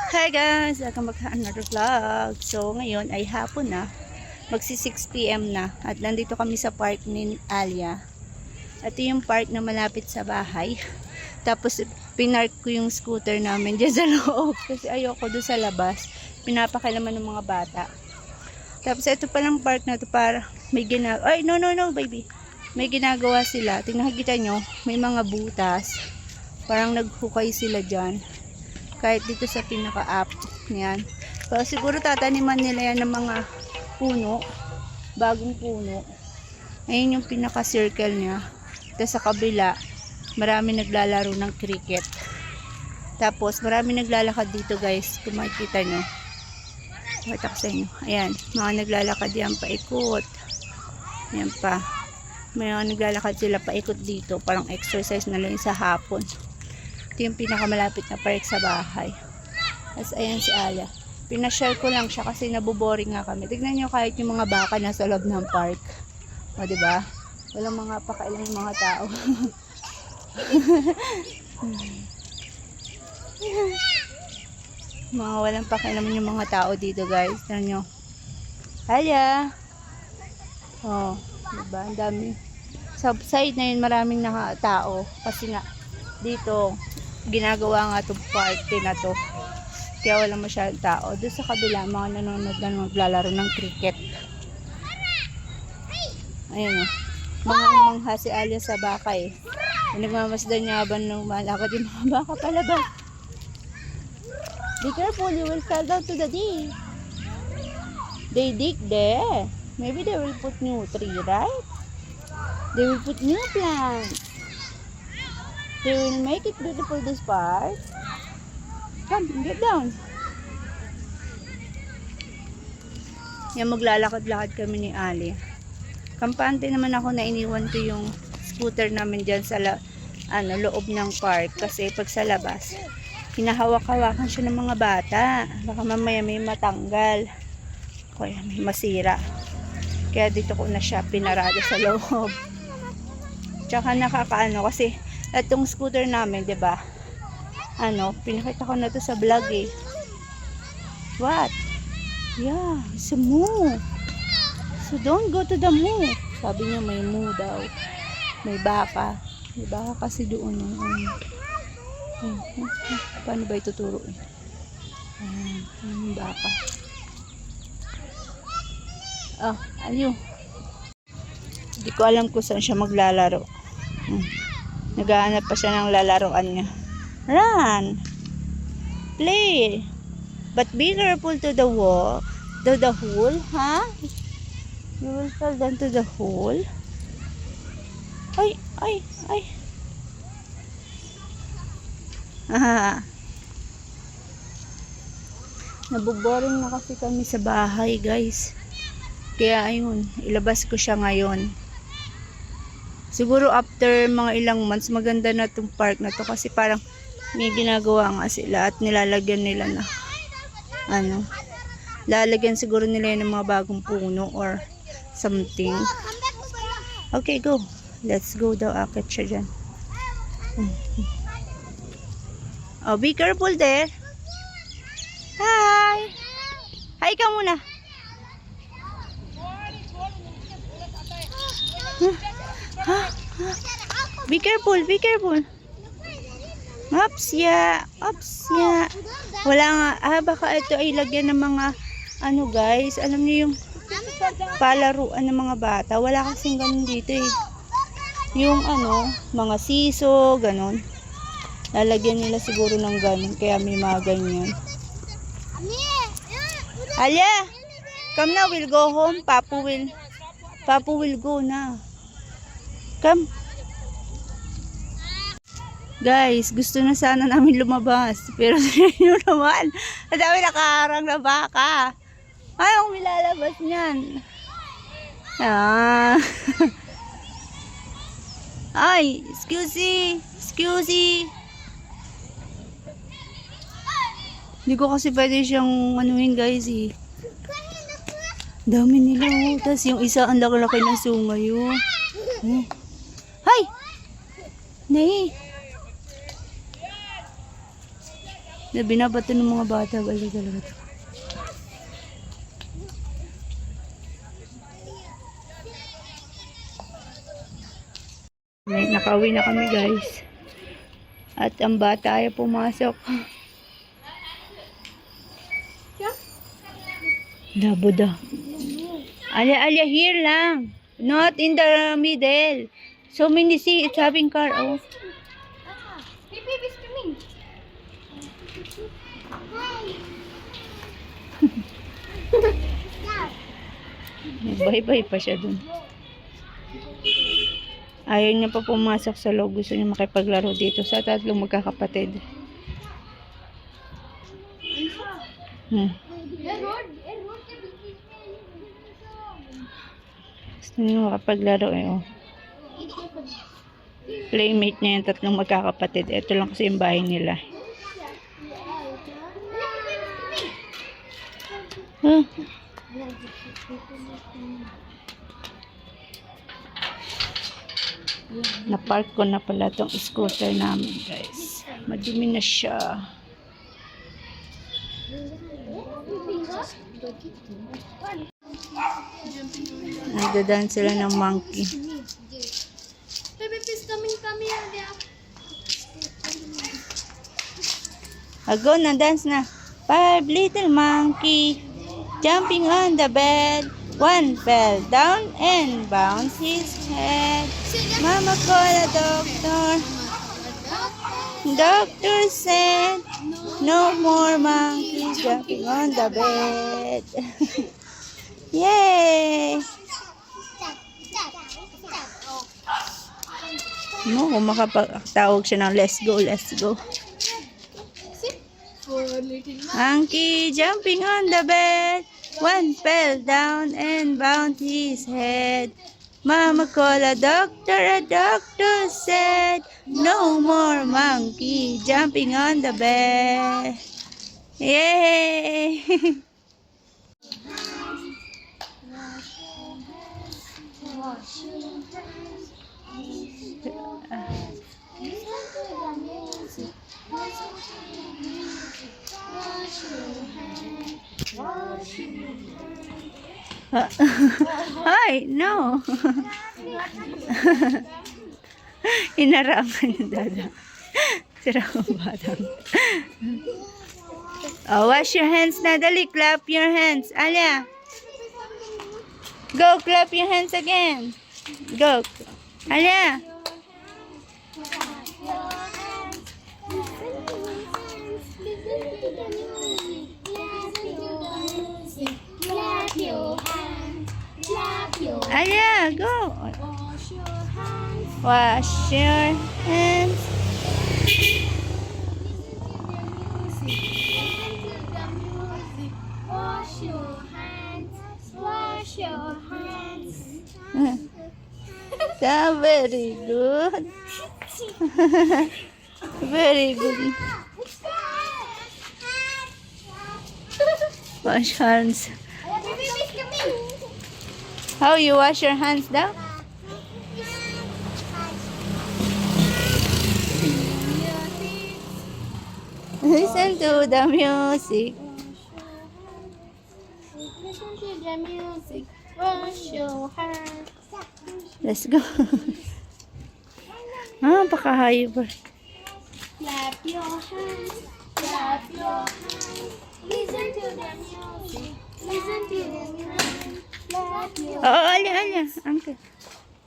Hi guys! Welcome back to another vlog. So ngayon ay hapon na. Magsi 6 PM na. At nandito kami sa park ni Alia. Ito yung park na malapit sa bahay. Tapos pinark ko yung scooter namin dyan sa loob. Kasi ayoko doon sa labas. Pinapakailaman ng mga bata. Tapos ito palang park na to para may ginagawa. Ay no baby. May ginagawa sila. Tingnan kita nyo. May mga butas. Parang naghukay sila dyan. Kahit dito sa pinaka-up niyan. Pero siguro tataniman nila yan ng mga puno. Bagong puno. Ayun yung pinaka-circle niya. Tapos sa kabila, marami naglalaro ng cricket. Tapos marami naglalakad dito guys. Kung makikita nyo. Makita ko sa inyo. Ayan. Mga naglalakad yan paikot. Ayan pa. May mga naglalakad sila paikot dito. Parang exercise na lang sa hapon. Ito yung pinakamalapit na park sa bahay. As ayan si Alia. Pinashare ko lang siya kasi naboboring nga kami. Tignan nyo kahit yung mga baka nasa loob ng park. O diba? Walang mga pakailang yung mga tao. Mga walang pakailang yung mga tao dito guys. Tignan nyo. Alia! O, diba? Ang dami. Sa side na yun maraming tao. Kasi nga dito ginagawa nga itong party na to kaya wala masyadong tao. Doon sa kabila mga nanonood na maglalaro ng cricket. Ayun o, mangha si Alia sa baka eh. Nagmamasdan niya habang malakad yung mga baka palabas. Be careful, you will fall down to the deep. They dig there. Maybe they will put new tree, right? They will put new plants. They will make it beautiful this part. Come, get down. Yan, maglalakad-lakad kami ni Ali. Kampante naman ako na iniwan ko yung scooter namin dyan sa loob ng park. Kasi pag sa labas, hinahawak-hawakan siya ng mga bata. Baka mamaya may matanggal. Kaya may masira. Kaya dito ko na siya pinarada sa loob. Tsaka nakakaano kasi itong scooter namin, 'di ba? Pinakita ko na to sa vlog eh. What? Yeah, it's a moo. So don't go to the moo. Sabi niya may moo daw. May baka. May baka kasi doon. Paano ba ituturo eh? May baka. Aliw. Hindi ko alam kung saan siya maglalaro. Naghahanap pa siya ng lalaroan niya. Run! Play! But be careful to the wall. To the hole, huh? You will fall down to the hole. Ay! Naboboring na kasi kami sa bahay, guys. Kaya ayun, ilabas ko siya ngayon. Siguro after mga ilang months, maganda na itong park na to kasi parang may ginagawa nga sila at nilalagyan nila na lalagyan siguro nila ng mga bagong puno or something. Okay, go. Let's go daw. Akit siya dyan. Oh, be careful there. Hi! Hi ka muna. Be careful, be careful. Ups, yeah. Wala nga, baka ito ay lagyan ng mga, guys, alam niyo yung palaruan ng mga bata. Wala kasing ganun dito eh. Yung mga siso, ganun. Lalagyan nila siguro ng ganun, kaya may mga ganyan. Alia, come na, we'll go home. Papu will go na. Come. Guys, gusto na sana namin lumabas. Pero yun naman. Ang dami nakaharang na baka. Anong milalabas niyan? Ay, excuse. Hindi ko kasi pwede siyang guys eh. Dami nila oh. Tapos yung isa ang laki-laki ng sungay oh. Hay! Nay! Na binabato ng mga bata. Galing talaga to. Nakauwi na kami guys. At ang bata ay pumasok. Dabuda. Alia, here lang. Not in the middle. So many see it's having car. Oh. Baby's coming. Bye-bye pa siya dun. Ayaw niya pa pumasok sa loob. Gusto niya makipaglaro dito sa tatlong magkakapatid. Gusto niya makapaglaro eh. Oh. Playmate niya yung tatlong magkakapatid. Ito lang kasi yung bahay nila. Huh? Na-park ko na pala tong scooter namin guys. Madumi na siya. Nagdadaan sila ng monkey. Baby, please come here. Go na, dance na. 5 little monkey jumping on the bed. One fell down and bounced his head. Mama called a doctor. Doctor said, no more monkeys jumping on the bed. Yay! No, kung makapagtawag siya ng let's go, let's go. Monkey jumping on the bed. One fell down and bowed his head. Mama called a doctor said, no more monkey jumping on the bed. Yay! Ay, no. Inarangan yung dada. Sira ang batang. Oh, wash your hands na. Dali, clap your hands. Alia. Go, clap your hands again. Go. Alia. Alia, go. Wash your hands. Wash your hands. Wash your hands. So, very good. Very good. Wash hands. How you wash your hands daw? Listen to the music. Listen to the music. Wash your hands. Let's go. Pakahayo ba? Clap your hands. Clap your hands. Listen to the music. Listen to the music. Clap your Alia. Uncle.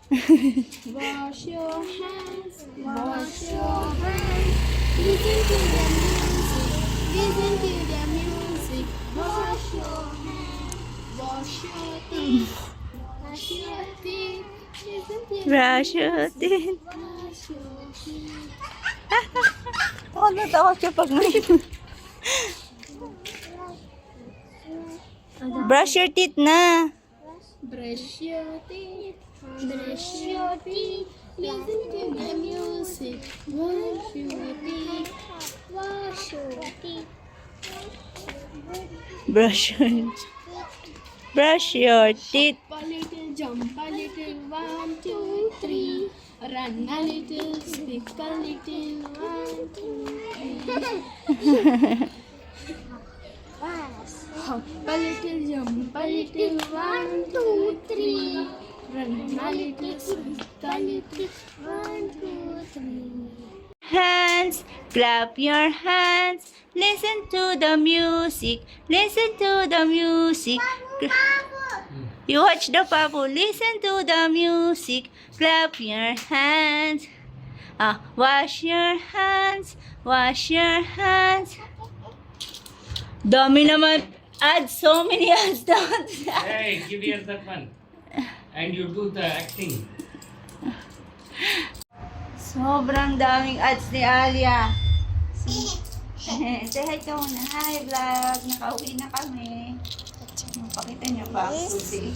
Wash your hands. Wash your hands. Listen to the music. Listen to the music. Wash your hands. Wash your teeth. Wash your teeth. Listen to the Brush your teeth. Wash your teeth. Natakot siya pag may... Brush your teeth na. Brush your teeth. Brush your teeth. Listen to the music. Wash your teeth. Wash your teeth. Brush your teeth. A little jump, a little 1, 2, 3. Run a little, skip a little, 1, 2, 3. Hop a little, jump a little, 1, 2, 3. Run a little, skip a little, 1, 2, 3. Hands, clap your hands. Listen to the music. Listen to the music. You watch the Papu. Listen to the music. Clap your hands. Wash your hands. Wash your hands. Dami naman. Add so many ads down. Hey, give here that one. And you do the acting. Sobrang daming ads ni Alia. Say hi ka muna. Hi vlog. Nakauwi na kami. Pakita niyo ba? Susi.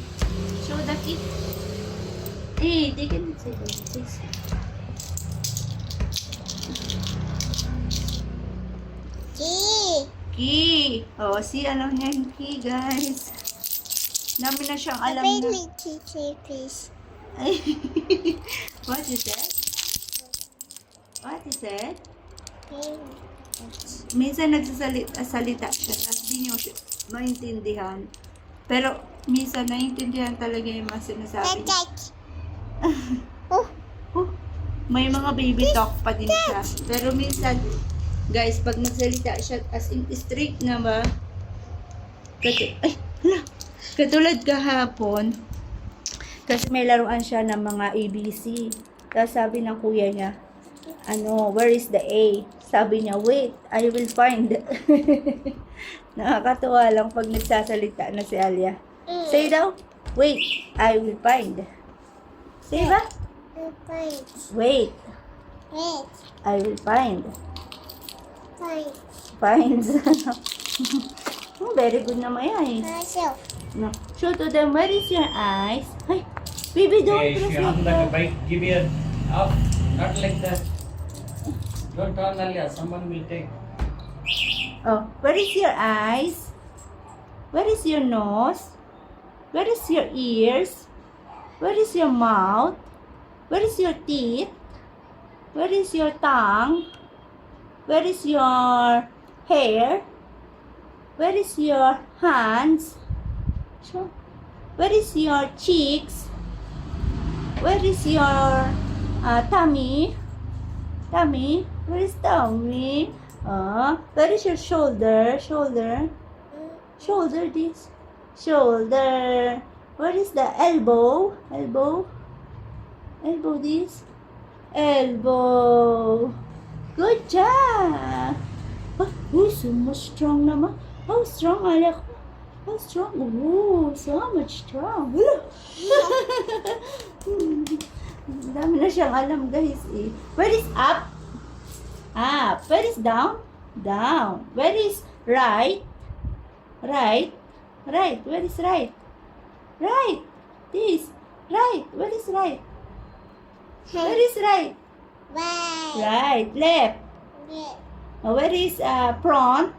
Show the kid. They can say this. Key. Oh, si ano niya yung key, guys. Dami na siyang alam na. Please. Ay. What you said? What you said? Minsan nagsasalita siya, tapos di niyo siya maintindihan. Pero minsan naiintindihan talaga yung mga sinasabi niya. May mga baby talk pa din siya. Pero minsan, guys, pag nagsalita siya as in straight na ba? Katulad kahapon, kasi may laruan siya ng mga ABC. Tapos sabi ng kuya niya, where is the A? Sabi niya, wait, I will find. Nakakatuwa lang pag nagsasalita na si Alia. Say daw, wait, I will find. Say ba? Wait, I will find. Finds. Very good naman yan eh. No. Show to them, where is your eyes? Ay, baby, don't Hey, press if you like on the that. bike, give here up. Not like that. Don't turn earlier. Someone will take. Oh, where is your eyes? Where is your nose? Where is your ears? Where is your mouth? Where is your teeth? Where is your tongue? Where is your hair? Where is your hands? Where is your cheeks? Where is your tummy? Tummy? Where is tummy? Where is your shoulder? Shoulder? Shoulder this. Shoulder. Where is the elbow? Elbow? Elbow this. Elbow. Good job. So much strong naman. How strong, Alec? How strong? Oh, so much strong. Dami na siyang alam, guys. Eh. Where is up? Up. Where is down? Down. Where is right? Right. Right. Where is right? Right. This. Right. Where is right? Where is right? Right. Left. Where is front?